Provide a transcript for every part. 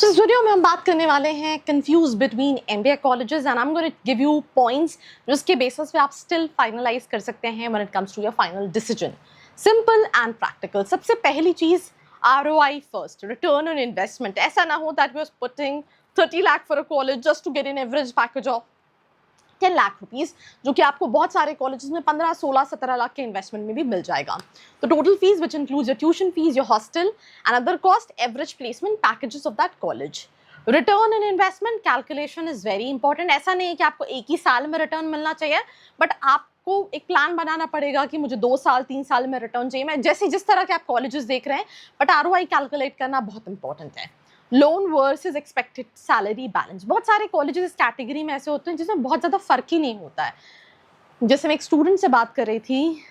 इस वीडियो में हम बात करने वाले हैं confuse between MBA colleges and I am going to give you points जिसके बेसिस पे आप स्टिल फाइनलाइज कर सकते हैं when it comes to your final decision. Simple and practical. सबसे पहली चीज ROI first, return on investment. ऐसा ना हो that you are putting 30 lakh for a college just to get an average package of 10 lakh rupees, जो कि आपको बहुत सारे कॉलेजेस में 15, 16, 17 लाख के इन्वेस्टमेंट में भी मिल जाएगा. तो total fees which includes your tuition fees, your hostel and other cost, average placement packages of that college. Return in investment calculation is very important. ऐसा नहीं है कि आपको एक ही साल में रिटर्न मिलना चाहिए, बट आपको एक प्लान बनाना पड़ेगा कि मुझे 2 साल 3 साल में रिटर्न चाहिए. मैं जैसे जिस तरह के आप कॉलेजेस देख रहे हैं, बट ROI कैलकुलेट करना बहुत इंपॉर्टेंट है. Loan versus expected salary balance. बहुत सारे कॉलेजेस इस कैटेगरी में ऐसे होते हैं जिसमें बहुत ज़्यादा फर्क ही नहीं होता है. जैसे मैं एक स्टूडेंट से बात कर रही थी,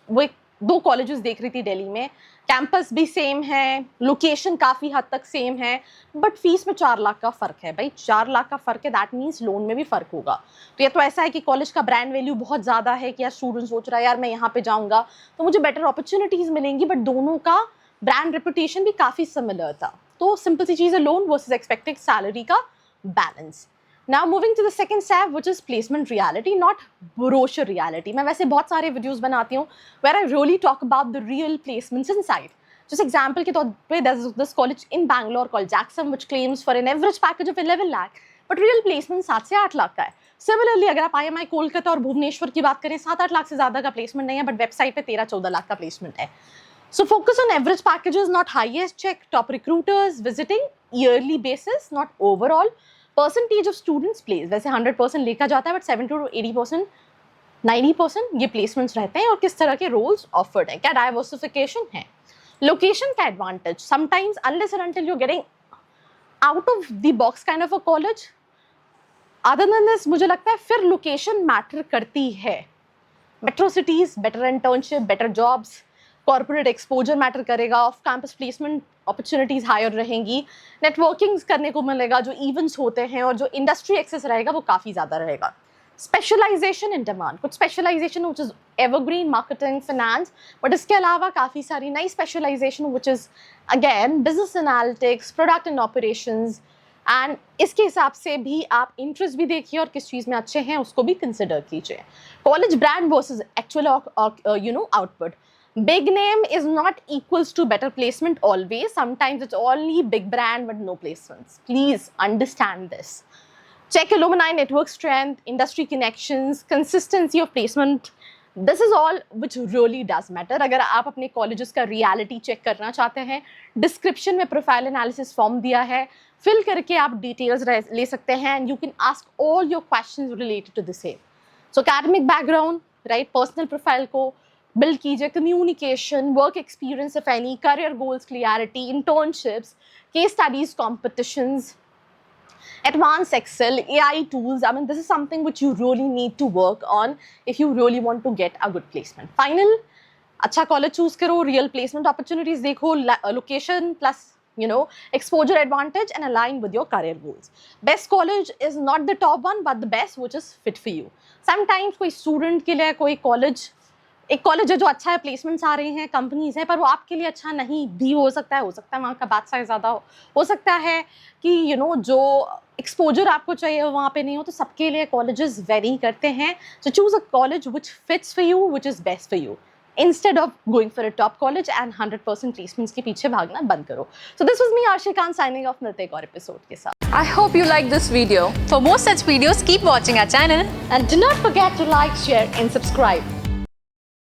वो 2 कॉलेजेस देख रही थी दिल्ली में. कैंपस भी सेम है, लोकेशन काफ़ी हद तक सेम है, बट फीस में 4 लाख का फ़र्क है. भाई 4 लाख का फ़र्क है, दैट मीन्स लोन में भी फ़र्क होगा. तो या तो ऐसा है कि कॉलेज का ब्रांड वैल्यू बहुत ज़्यादा है कि यार स्टूडेंट सोच रहा है यार मैं यहाँ पे जाऊँगा तो मुझे बेटर अपॉर्चुनिटीज़ मिलेंगी, बट दोनों का ब्रांड रेपुटेशन भी काफ़ी सिमिलर था. तो सिंपल सी चीज़ है लोन वर्सेस एक्सपेक्टेड सैलरी का balance. Now moving to the second step which is placement reality, not brochure reality. मैं वैसे बहुत सारे वीडियोस बनाती हूँ where I really talk about the real placements inside. जैसे एग्जांपल के तौर पे this college in Bangalore called Jackson which claims for an average package of 11 lakh, but real placement 7 से 8 लाख का है. सिमिलरली अगर आप IMI कोलकाता और भुवनेश्वर की बात करें, 7-8 लाख से ज़्यादा का प्लेसमेंट नहीं है, बट वेबसाइट पे 13-14 लाख का प्लेसमेंट है. So focus on average packages, not highest check. Top recruiters visiting yearly basis, not overall. Percentage of students placed. वैसे 100% लेखा जाता है, but 70 to 80%, 90% ये placements रहते हैं. और किस तरह के roles offered हैं, क्या diversification है. Location का advantage. Sometimes unless and until you're getting out of the box kind of a college, other than this मुझे लगता है फिर location matter करती है. Metro cities, better internship, better jobs. Corporate exposure matter करेगा, off campus placement opportunities higher रहेंगी, networking करने को मिलेगा, जो इवेंट्स होते हैं और जो इंडस्ट्री एक्सेस रहेगा वो काफ़ी ज़्यादा रहेगा. Specialisation in demand. कुछ specialisation which is evergreen, marketing, finance, but इसके अलावा काफ़ी सारी नई specialisation which is again business analytics, product and operations. And इसके हिसाब से भी आप इंटरेस्ट भी देखिए और किस चीज़ में अच्छे हैं उसको भी कंसिडर कीजिए. College brand versus actual output. Big name is not equals to better placement always. Sometimes it's only big brand but no placements. Please understand this. Check alumni network strength, industry connections, consistency of placement. This is all which really does matter. अगर आप अपने colleges का reality check करना चाहते हैं, description में profile analysis form दिया है, fill करके आप details ले सकते हैं and you can ask all your questions related to the same. So academic background, right? Personal profile को बिल्ड कीजिए, communication, work experience if any, career goals clarity, internships, case studies, competitions, advanced Excel, AI tools. I mean, this is something which you really need to work on if you really want to get a good placement. Final, अच्छा college choose करो, real placement opportunities देखो, location plus exposure advantage and align with your career goals. Best college is not the top one but the best which is fit for you. Sometimes कोई student के लिए कोई college एक college है जो अच्छा है, प्लेसमेंट्स आ रहे हैं, कंपनीज है, पर वो आपके लिए अच्छा नहीं भी हो सकता है वहाँ का बैच साइज ज़्यादा हो सकता है कि जो एक्सपोजर आपको चाहिए वहाँ पे नहीं हो. तो सबके लिए कॉलेजेस वेरी करते हैं. So choose a college which fits for you, which is best for you, instead of going for a top college and 100% placements के पीछे भागना बंद करो. So this was me Arshi Khan signing off. मिलते हैं एक और एपिसोड के साथ. I hope you like this video. For more such videos, keep watching our channel And do not forget to like, share and subscribe.